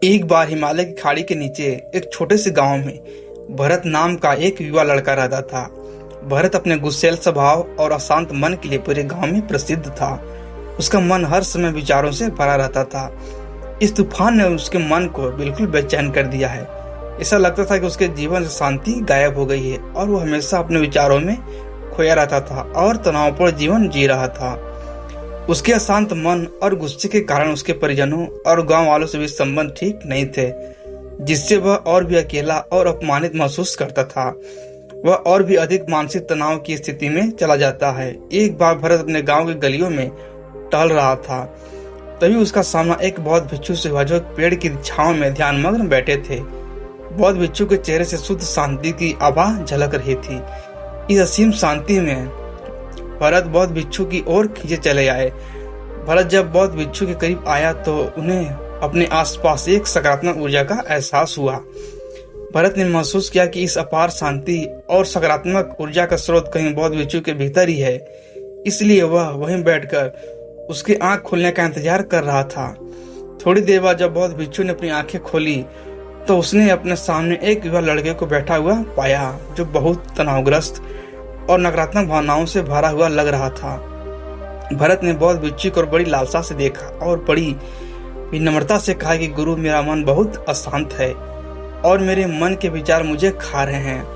एक बार हिमालय की खाड़ी के नीचे एक छोटे से गांव में भरत नाम का एक युवा लड़का रहता था। भरत अपने गुस्सैल स्वभाव और अशांत मन के लिए पूरे गांव में प्रसिद्ध था। उसका मन हर समय विचारों से भरा रहता था। इस तूफान ने उसके मन को बिल्कुल बेचैन कर दिया है। ऐसा लगता था कि उसके जीवन से शांति गायब हो गई है और वो हमेशा अपने विचारों में खोया रहता था और तनावपूर्ण जीवन जी रहा था। उसके अशांत मन और गुस्से के कारण उसके परिजनों और गांव वालों से भी संबंध ठीक नहीं थे, जिससे वह और भी अकेला और अपमानित महसूस करता था। वह और भी अधिक मानसिक तनाव की स्थिति में चला जाता है। एक बार भरत अपने गांव के गलियों में टहल रहा था, तभी उसका सामना एक बौद्ध भिक्षु से हुआ जो एक पेड़ की छांव में ध्यानमग्न बैठे थे। बौद्ध भिक्षु के चेहरे से शुद्ध शांति की आभा झलक रही थी। इस असीम शांति में भरत बौद्ध भिक्षु की ओर खींचे चले आए। भरत जब बौद्ध भिक्षु के करीब आया तो उन्हें अपने आसपास एक सकारात्मक ऊर्जा का एहसास हुआ। भरत ने महसूस किया कि इस अपार शांति और सकारात्मक ऊर्जा का स्रोत कहीं बौद्ध भिक्षु के भीतर ही है। इसलिए वह वहीं बैठकर उसकी आंख खुलने का इंतजार कर रहा था। थोड़ी देर बाद जब बौद्ध भिक्षु ने अपनी आंखें खोली तो उसने अपने सामने एक युवा लड़के को बैठा हुआ पाया, जो बहुत तनावग्रस्त और नकारात्मक भावनाओं से भरा हुआ लग रहा था। भरत ने बौद्ध भिक्षु को बड़ी लालसा से देखा और बड़ी विनम्रता से कहा कि गुरु, मेरा मन बहुत अशांत है और मेरे मन के विचार मुझे खा रहे हैं।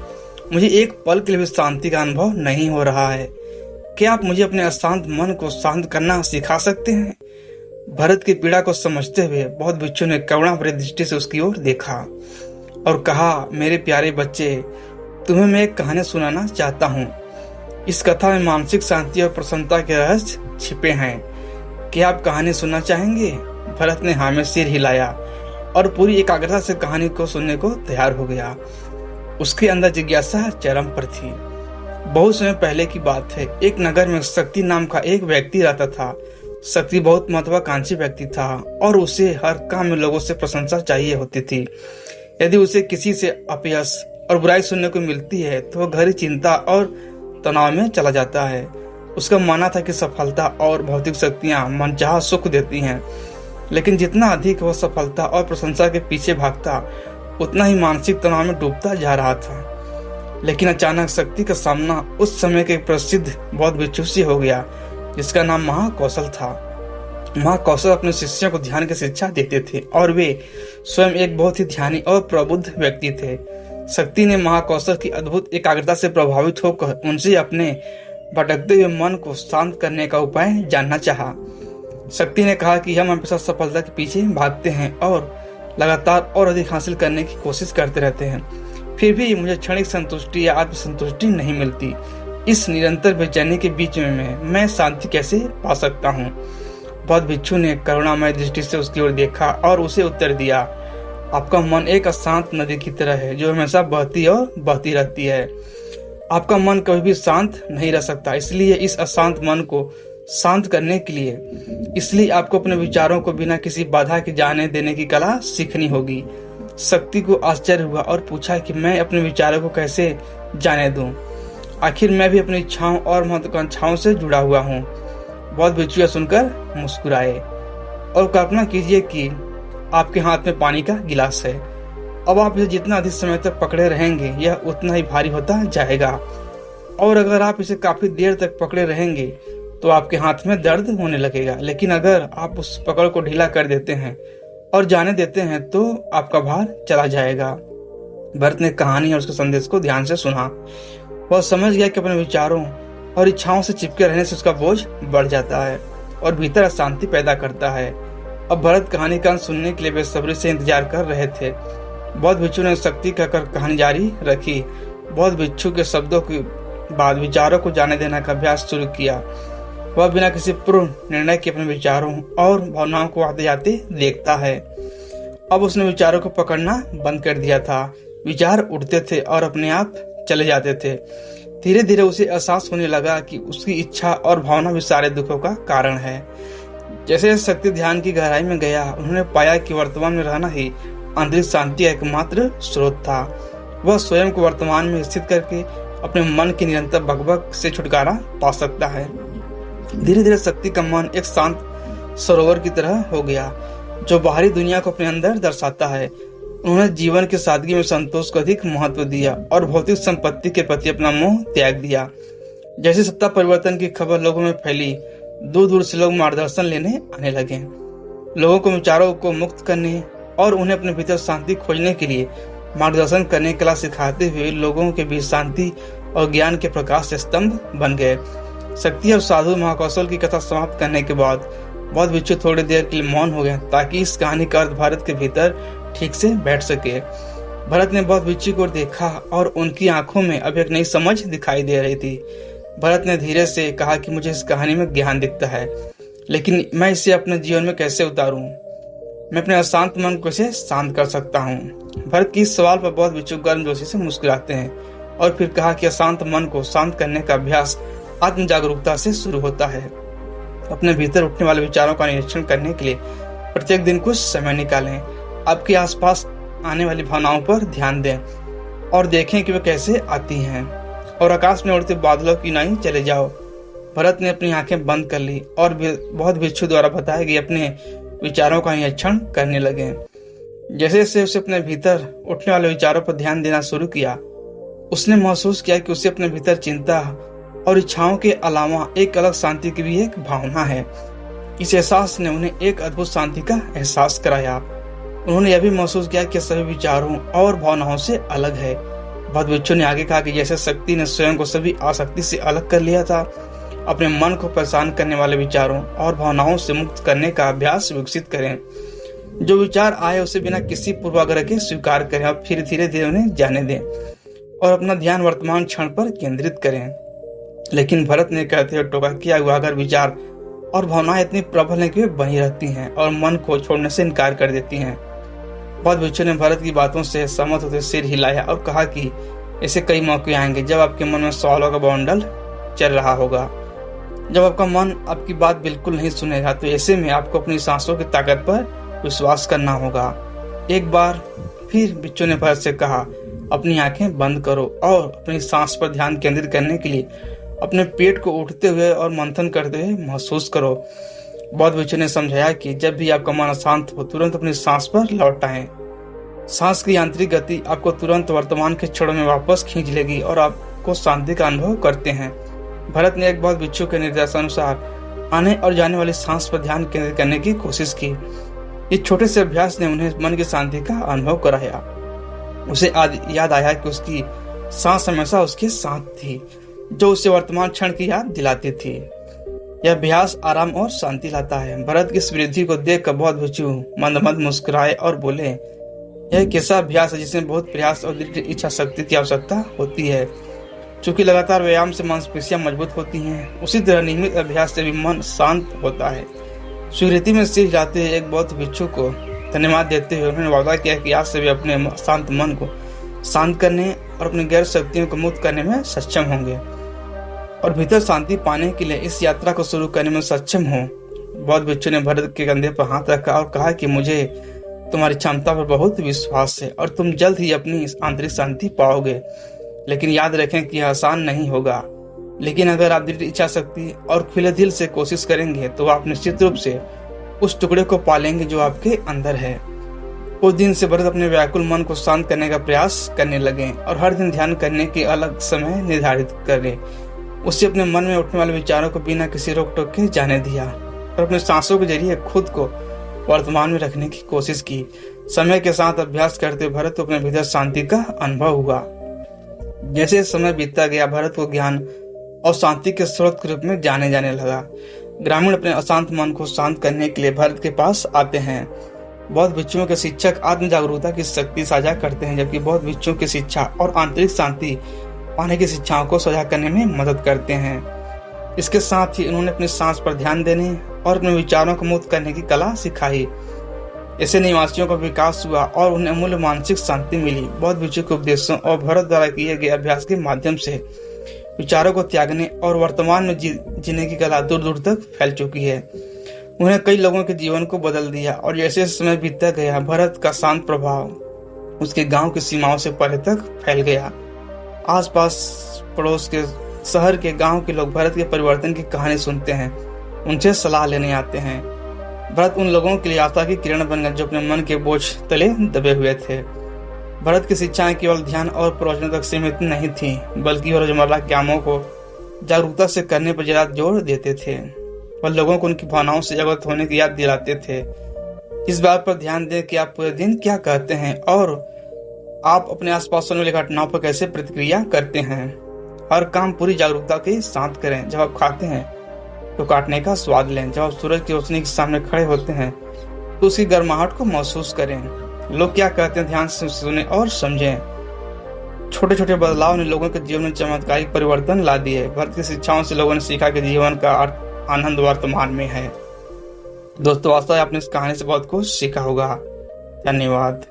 मुझे एक पल के लिए भी शांति का अनुभव नहीं हो रहा है। क्या आप मुझे अपने अशांत मन को शांत करना सिखा सकते हैं? भरत की पीड़ा को समझते हुए बौद्ध भिक्षु ने करुणा भरी दृष्टि से उसकी ओर देखा और कहा, मेरे प्यारे बच्चे, तुम्हें मैं एक कहानी सुनाना चाहता हूँ। इस कथा में मानसिक शांति और प्रसन्नता के रहस्य छिपे हैं। क्या आप कहानी सुनना चाहेंगे? भरत ने हाँ में सिर हिलाया और पूरी एकाग्रता से कहानी को सुनने को तैयार हो गया। उसके अंदर जिज्ञासा चरम पर थी। बहुत समय पहले की बात है। एक नगर में शक्ति नाम का एक व्यक्ति रहता था। शक्ति बहुत महत्वाकांक्षी व्यक्ति था और उसे हर काम में लोगों से प्रशंसा चाहिए होती थी। यदि उसे किसी से अपयश और बुराई सुनने को मिलती है तो वह गहरी चिंता और तनाव में चला जाता है। उसका मानना था कि सफलता और भौतिक शक्तियां मनचाहा सुख देती हैं, लेकिन जितना अधिक वह सफलता और प्रशंसा के पीछे भागता उतना ही मानसिक तनाव में डूबता जा रहा था। लेकिन अचानक शक्ति का सामना उस समय के प्रसिद्ध बौद्ध भिक्षु से हो गया, जिसका नाम महाकौशल था। महाकौशल अपने शिष्यों को ध्यान की शिक्षा देते थे और वे स्वयं एक बहुत ही ध्यानी और प्रबुद्ध व्यक्ति थे। शक्ति ने महाकौशल की अद्भुत एकाग्रता से प्रभावित होकर उनसे अपने भटकते हुए मन को शांत करने का उपाय जानना चाहा। शक्ति ने कहा कि हम हमेशा सफलता के पीछे भागते हैं और लगातार और अधिक हासिल करने की कोशिश करते रहते हैं, फिर भी मुझे क्षणिक संतुष्टि या आत्मसंतुष्टि नहीं मिलती। इस निरंतर बेचैनी के बीच में मैं शांति कैसे पा सकता हूँ? बौद्ध भिक्षु ने करुणामय दृष्टि से उसकी ओर देखा और उसे उत्तर दिया, आपका मन एक अशांत नदी की तरह है जो हमेशा बहती और बहती रहती है। आपका मन कभी भी शांत नहीं रह सकता। इसलिए इस अशांत मन को शांत करने के लिए आपको अपने विचारों को बिना किसी बाधा के जाने देने की कला सीखनी होगी। शक्ति को आश्चर्य हुआ और पूछा कि मैं अपने विचारों को कैसे जाने दूं? आखिर मैं भी अपनी इच्छाओं और महत्वाकांक्षाओं से जुड़ा हुआ हूँ। बौद्ध भिक्षु सुनकर मुस्कुराए और कल्पना कीजिए कि आपके हाथ में पानी का गिलास है। अब आप इसे जितना अधिक समय तक पकड़े रहेंगे यह उतना ही भारी होता जाएगा, और अगर आप इसे काफी देर तक पकड़े रहेंगे तो आपके हाथ में दर्द होने लगेगा। लेकिन अगर आप उस पकड़ को ढीला कर देते हैं और जाने देते हैं तो आपका भार चला जाएगा। भरत ने कहानी और उसके संदेश को ध्यान से सुना। वह समझ गया कि अपने विचारों और इच्छाओं से चिपके रहने से उसका बोझ बढ़ जाता है और भीतर अशांति पैदा करता है। अब भरत कहानी का अंत सुनने के लिए बेसब्री से इंतजार कर रहे थे। बौद्ध भिक्षु ने शक्ति कहकर कहानी जारी रखी। बौद्ध भिक्षु के शब्दों के बाद विचारों को जाने देने का अभ्यास शुरू किया। वह बिना किसी पूर्ण निर्णय के अपने विचारों और भावनाओं को आते जाते देखता है। अब उसने विचारों को पकड़ना बंद कर दिया था। विचार उठते थे और अपने आप चले जाते थे। धीरे धीरे उसे एहसास होने लगा कि उसकी इच्छा और भावना भी सारे दुखों का कारण है। जैसे शक्ति ध्यान की गहराई में गया, उन्होंने पाया कि वर्तमान में रहना ही आंतरिक शांति का एकमात्र स्रोत था। वह स्वयं को वर्तमान में स्थित करके अपने मन की निरंतर बकबक से छुटकारा पा सकता है। धीरे धीरे शक्ति का मन एक शांत सरोवर की तरह हो गया। जो बाहरी दुनिया को अपने अंदर दर्शाता है। उन्होंने जीवन की सादगी में संतोष को अधिक महत्व दिया और भौतिक संपत्ति के प्रति अपना मोह त्याग दिया। जैसे सत्ता परिवर्तन की खबर लोगों में फैली, दूर दूर से लोग मार्गदर्शन लेने आने लगे। लोगों को विचारों को मुक्त करने और उन्हें अपने भीतर शांति खोजने के लिए मार्गदर्शन करने की कला सिखाते हुए लोगों के बीच शांति और ज्ञान के प्रकाश स्तंभ बन गए। शक्ति और साधु महाकौशल की कथा समाप्त करने के बाद बौद्ध भिक्षु थोड़ी देर के लिए मौन हो गए ताकि इस कहानी का अर्थ भरत के भीतर ठीक से बैठ सके। भरत ने बौद्ध भिक्षु को देखा और उनकी आंखों में अब एक नई समझ दिखाई दे रही थी। भरत ने धीरे से कहा कि मुझे इस कहानी में ज्ञान दिखता है, लेकिन मैं इसे अपने जीवन में कैसे उतारूं? मैं अपने अशांत मन को कैसे शांत कर सकता हूँ? भरत की इस सवाल पर बौद्ध भिक्षु गर्मजोशी से मुस्कुराते हैं और फिर कहा कि अशांत मन को शांत करने का अभ्यास आत्म जागरूकता से शुरू होता है। अपने भीतर उठने वाले विचारों का निरीक्षण करने के लिए प्रत्येक दिन कुछ समय निकालें। आपके आसपास आने वाली भावनाओं पर ध्यान दें और देखें कि वे कैसे आती हैं, और आकाश में उड़ते बादलों की नाई चले जाओ। भरत ने अपनी आंखें बंद कर ली और बौद्ध भिक्षु द्वारा बताए गए अपने विचारों का निरीक्षण करने लगे। जैसे जैसे उसे अपने भीतर उठने वाले विचारों पर ध्यान देना शुरू किया, उसने महसूस किया कि उसे अपने भीतर चिंता और इच्छाओं के अलावा एक अलग शांति की भी एक भावना है। इस एहसास ने उन्हें एक अद्भुत शांति का एहसास कराया। उन्होंने यह भी महसूस किया कि सभी विचारों और भावनाओं से अलग है। बौद्ध भिक्षु ने आगे कहा कि जैसे शक्ति ने स्वयं को सभी आसक्ति से अलग कर लिया था, अपने मन को परेशान करने वाले विचारों और भावनाओं से मुक्त करने का अभ्यास विकसित करें। जो विचार आए उसे बिना किसी पूर्वाग्रह के स्वीकार करें और फिर धीरे धीरे उन्हें जाने दें और अपना ध्यान वर्तमान क्षण पर केंद्रित करें। लेकिन भरत ने कहते हुए टोका किया हुआ अगर विचार और भावनाएं इतनी प्रबल हैं कि वे बनी रहती हैं और मन को छोड़ने से इनकार कर देती हैं। बौद्ध भिक्षु ने भरत की बातों से सहमत होते सिर हिलाया और कहा कि ऐसे कई मौके आएंगे जब आपके मन में सवालों का बवंडर चल रहा होगा। जब आपका मन आपकी बात बिल्कुल नहीं सुनेगा, तो ऐसे में आपको अपनी सांसों की ताकत पर विश्वास करना होगा। एक बार फिर भिक्षु ने भरत से कहा, अपनी आंखें बंद करो और अपनी सांस पर ध्यान केंद्रित करने के लिए अपने पेट को उठते हुए और मंथन करते हुए महसूस करो। बौद्ध भिक्षु ने समझाया कि जब भी आपका मन अशांत हो, तुरंत अपनी सांस पर लौट आएं। सांस की यांत्रिक गति आपको तुरंत वर्तमान के क्षणों में वापस खींच लेगी और आपको शांति का अनुभव करते हैं। भरत ने एक बौद्ध भिक्षु के निर्देशानुसार आने और जाने वाली सांस पर ध्यान केंद्रित करने की कोशिश की। इस छोटे से अभ्यास ने उन्हें मन की शांति का अनुभव कराया। उसे याद आया कि उसकी सांस हमेशा उसके साथ थी, जो उसे वर्तमान क्षण की याद दिलाती थी। यह अभ्यास आराम और शांति लाता है। भरत की इस वृद्धि को देखकर बौद्ध भिक्षु मंद मंद मुस्कुराए और बोले, यह एक ऐसा अभ्यास है जिसमें बहुत प्रयास और दृढ़ इच्छा शक्ति की आवश्यकता होती है। चूंकि लगातार व्यायाम से मांसपेशियां मजबूत होती हैं, उसी तरह नियमित अभ्यास से भी मन शांत होता है। स्वीकृति में सिर जाते हुए एक बौद्ध भिक्षु को धन्यवाद देते हुए उन्होंने वादा किया कि आज से वे अपने शांत मन को शांत करने और अपनी गैर शक्तियों को मुक्त करने में सक्षम होंगे और भीतर शांति पाने के लिए इस यात्रा को शुरू करने में सक्षम हो। बौद्ध भिक्षु ने भरत के कंधे पर हाथ रखा और कहा कि मुझे तुम्हारी क्षमता पर बहुत विश्वास है और तुम जल्द ही अपनी आंतरिक शांति पाओगे। लेकिन याद रखें कि यह आसान नहीं होगा, लेकिन अगर आप दृढ़ इच्छा शक्ति और खुले दिल से कोशिश करेंगे तो आप निश्चित रूप से उस टुकड़े को पालेंगे जो आपके अंदर है। उस दिन से भरत अपने व्याकुल मन को शांत करने का प्रयास करने लगे और हर दिन ध्यान करने के अलग समय निर्धारित करें। उससे अपने मन में उठने वाले विचारों को बिना किसी रोक टोक के जाने दिया और अपने सांसों के जरिए खुद को वर्तमान में रखने की कोशिश की। समय के साथ अभ्यास करते भरत को अपने भीतर शांति का अनुभव हुआ। जैसे समय बीतता गया, भरत को ज्ञान और शांति के स्रोत के रूप में जाने जाने लगा। ग्रामीण अपने अशांत मन को शांत करने के लिए भरत के पास आते हैं। बौद्ध भिक्षुओं के शिक्षक आत्म जागरूकता की शक्ति साझा करते हैं, जबकि बौद्ध भिक्षुओं की शिक्षा और आंतरिक शांति पाने की शिक्षाओं को साझा करने में मदद करते हैं। इसके साथ ही उन्होंने अपनी सांस पर ध्यान देने और अपने विचारों को मुक्त करने की कला सिखाई। ऐसे निवासियों का विकास हुआ और उन्हें अमूल्य मानसिक शांति मिली। बौद्ध भिक्षु के उपदेशों और भरत द्वारा किए गए अभ्यास के माध्यम से विचारों को त्यागने और वर्तमान में जीने की कला दूर दूर तक फैल चुकी है। उन्हें कई लोगों के जीवन को बदल दिया और जैसे समय बीतता गया, भरत का शांत प्रभाव उसके गांव की सीमाओं से परे तक फैल गया। आसपास पड़ोस के शहर के गांव के लोग भरत के परिवर्तन की कहानी सुनते हैं, उनसे सलाह लेने आते हैं। भरत उन लोगों के लिए आशा की किरण बन गए जो अपने मन के बोझ तले दबे हुए थे। भरत की शिक्षाएं केवल ध्यान और प्रवचन तक सीमित नहीं थी, बल्कि रोजमर्रा के कामों को जागरूकता से करने पर ज्यादा जोर देते थे। वह लोगों को उनकी भावनाओं से अवगत होने की याद दिलाते थे। इस बात पर ध्यान दें कि आप पूरे दिन क्या कहते हैं और आप अपने आसपास होने वाली घटनाओं पर कैसे प्रतिक्रिया करते हैं। हर काम पूरी जागरूकता के साथ करें। जब आप खाते हैं तो काटने का स्वाद लें। जब आप सूरज की रोशनी के सामने खड़े होते हैं तो उसकी गर्माहट को महसूस करें। लोग क्या कहते हैं ध्यान से सुने और समझें। छोटे छोटे बदलाव ने लोगों के जीवन में चमत्कारिक परिवर्तन ला दिए। भरत की शिक्षाओं से लोगों ने सीखा कि जीवन का आनंद वर्तमान में है। दोस्तों, आशा है आपने इस कहानी से बहुत कुछ सीखा होगा। धन्यवाद।